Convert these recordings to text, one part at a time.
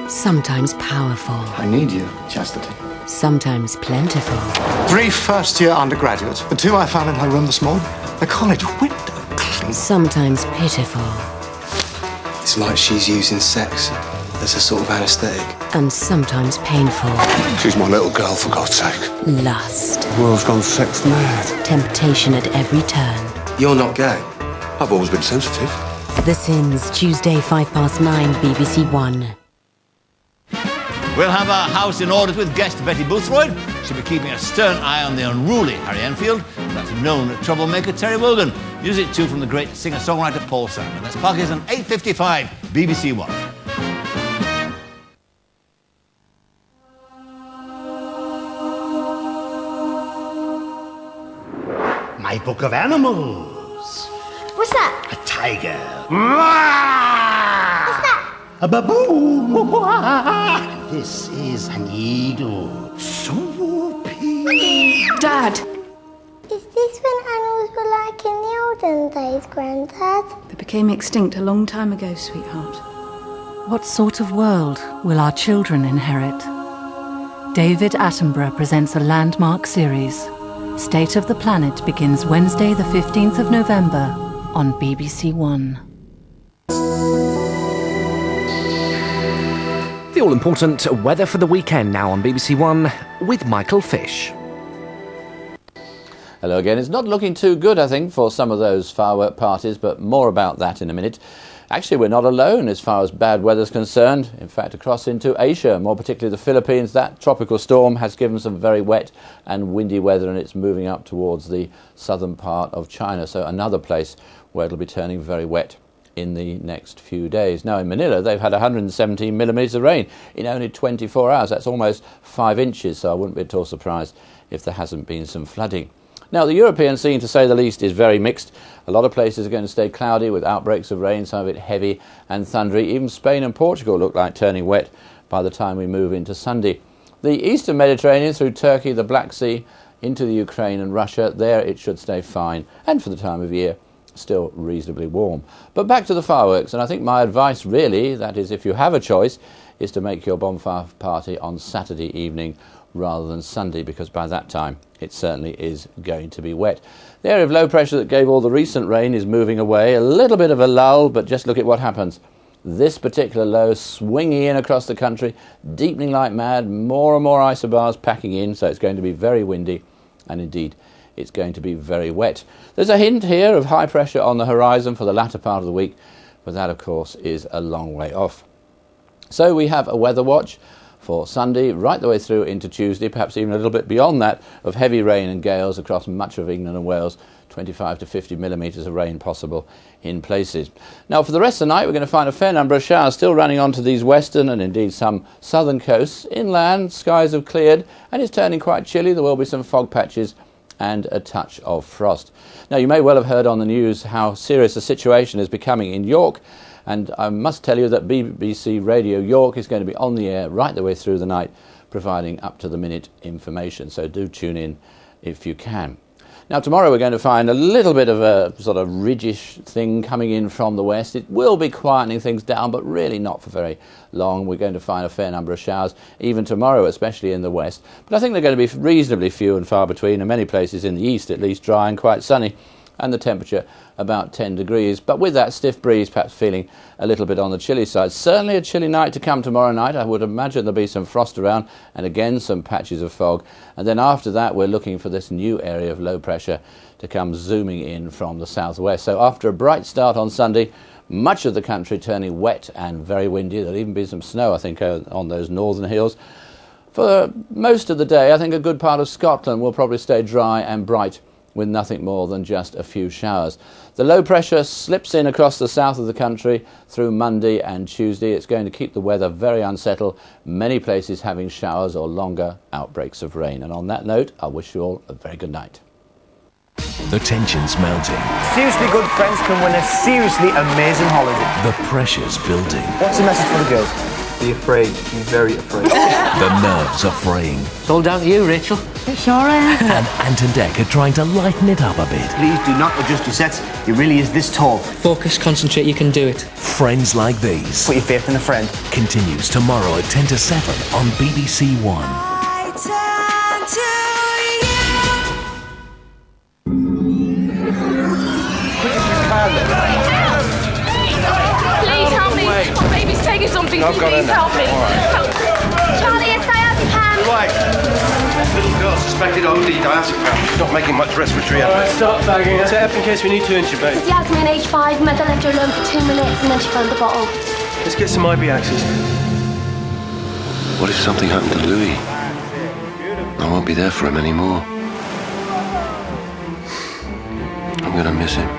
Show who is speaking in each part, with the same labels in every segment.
Speaker 1: Sometimes powerful.
Speaker 2: I need you, Chastity.
Speaker 1: Sometimes plentiful.
Speaker 2: 3 first-year undergraduates. The 2 I found in her room this morning. The college window clean.
Speaker 1: Sometimes pitiful.
Speaker 3: It's like she's using sex as a sort of anaesthetic.
Speaker 1: And sometimes painful.
Speaker 4: She's my little girl, for God's sake.
Speaker 1: Lust.
Speaker 4: The world's gone sex mad.
Speaker 1: Temptation at every turn.
Speaker 3: You're not gay.
Speaker 4: I've always been sensitive.
Speaker 1: The Sins, Tuesday, 9:05, BBC One.
Speaker 5: We'll have our house in order with guest Betty Boothroyd. She'll be keeping a stern eye on the unruly Harry Enfield. That's known troublemaker Terry Wogan. Music too from the great singer-songwriter Paul Simon. That's Parkinson, 8:55, BBC One.
Speaker 6: My book of animals.
Speaker 7: What's that?
Speaker 6: A tiger.
Speaker 7: What's that?
Speaker 6: A baboon. This is an eagle. So whoopee.
Speaker 8: Dad!
Speaker 7: Is this when animals were like in the olden days, Grandad?
Speaker 8: They became extinct a long time ago, sweetheart.
Speaker 9: What sort of world will our children inherit? David Attenborough presents a landmark series. State of the Planet begins Wednesday the 15th of November on BBC One.
Speaker 10: The all-important weather for the weekend now on BBC One with Michael Fish.
Speaker 11: Hello again. It's not looking too good, I think, for some of those firework parties, but more about that in a minute. Actually, we're not alone as far as bad weather's concerned. In fact, across into Asia, more particularly the Philippines, that tropical storm has given some very wet and windy weather, and it's moving up towards the southern part of China. So another place where it'll be turning very wet in the next few days. Now in Manila, they've had 117 millimetres of rain in only 24 hours. That's almost 5 inches, so I wouldn't be at all surprised if there hasn't been some flooding. Now, the European scene, to say the least, is very mixed. A lot of places are going to stay cloudy with outbreaks of rain, some of it heavy and thundery. Even Spain and Portugal look like turning wet by the time we move into Sunday. The eastern Mediterranean through Turkey, the Black Sea, into the Ukraine and Russia, there it should stay fine. And for the time of year, still reasonably warm. But back to the fireworks, and I think my advice really, that is if you have a choice, is to make your bonfire party on Saturday evening rather than Sunday, because by that time it certainly is going to be wet. The area of low pressure that gave all the recent rain is moving away. A little bit of a lull, but just look at what happens. This particular low swinging in across the country, deepening like mad, more and more isobars packing in, so it's going to be very windy, and indeed it's going to be very wet. There's a hint here of high pressure on the horizon for the latter part of the week, but that of course is a long way off. So we have a weather watch for Sunday, right the way through into Tuesday, perhaps even a little bit beyond that, of heavy rain and gales across much of England and Wales, 25 to 50 millimetres of rain possible in places. Now for the rest of the night, we're going to find a fair number of showers still running onto these western and indeed some southern coasts. Inland, skies have cleared and it's turning quite chilly. There will be some fog patches and a touch of frost. Now you may well have heard on the news how serious the situation is becoming in York, and I must tell you that BBC Radio York is going to be on the air right the way through the night, providing up-to-the-minute information, so do tune in if you can. Now tomorrow we're going to find a little bit of a sort of ridgish thing coming in from the west. It will be quietening things down, but really not for very long. We're going to find a fair number of showers, even tomorrow, especially in the west. But I think they're going to be reasonably few and far between, and many places in the east at least dry and quite sunny, and the temperature about 10 degrees. But with that stiff breeze, perhaps feeling a little bit on the chilly side. Certainly a chilly night to come tomorrow night. I would imagine there'll be some frost around, and again some patches of fog. And then after that, we're looking for this new area of low pressure to come zooming in from the southwest. So after a bright start on Sunday, much of the country turning wet and very windy. There'll even be some snow, I think, on those northern hills. For most of the day, I think a good part of Scotland will probably stay dry and bright, with nothing more than just a few showers. The low pressure slips in across the south of the country through Monday and Tuesday. It's going to keep the weather very unsettled, many places having showers or longer outbreaks of rain. And on that note, I wish you all a very good night.
Speaker 12: The tension's mounting.
Speaker 13: Seriously good friends can win a seriously amazing holiday.
Speaker 12: The pressure's building.
Speaker 13: What's the message for the girls? Be afraid. Be very afraid.
Speaker 12: The nerves are fraying.
Speaker 14: It's all down to you, Rachel. It sure is.
Speaker 12: And Ant and Dec are trying to lighten it up a bit.
Speaker 13: Please do not adjust your sets. It really is this tall.
Speaker 15: Focus, concentrate, you can do it.
Speaker 12: Friends Like These
Speaker 13: Put your faith in a friend.
Speaker 12: continues tomorrow at 10 to 7 on BBC One.
Speaker 16: Please help me. My baby's taking something.
Speaker 3: I've got
Speaker 16: Please
Speaker 3: her
Speaker 16: help
Speaker 3: now.
Speaker 16: me.
Speaker 3: All right.
Speaker 16: Charlie, it's diazepam.
Speaker 3: Right. Little girl suspected OD diazepam. She's not making much respiratory effort.
Speaker 17: Alright, stop bagging. Set up in case we need to intubate.
Speaker 16: This is Yasmin, age 5. Mother left her alone for 2 minutes and then she found the bottle.
Speaker 17: Let's get some IV access.
Speaker 4: What if something happened to Louis? I won't be there for him anymore. I'm gonna miss him.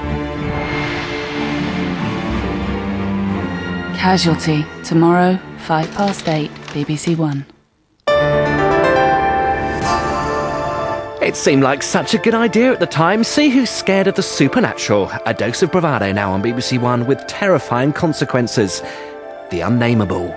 Speaker 1: Casualty, tomorrow, 8:05, BBC One.
Speaker 10: It seemed like such a good idea at the time. See who's scared of the supernatural. A dose of bravado now on BBC One with terrifying consequences. The Unnamable.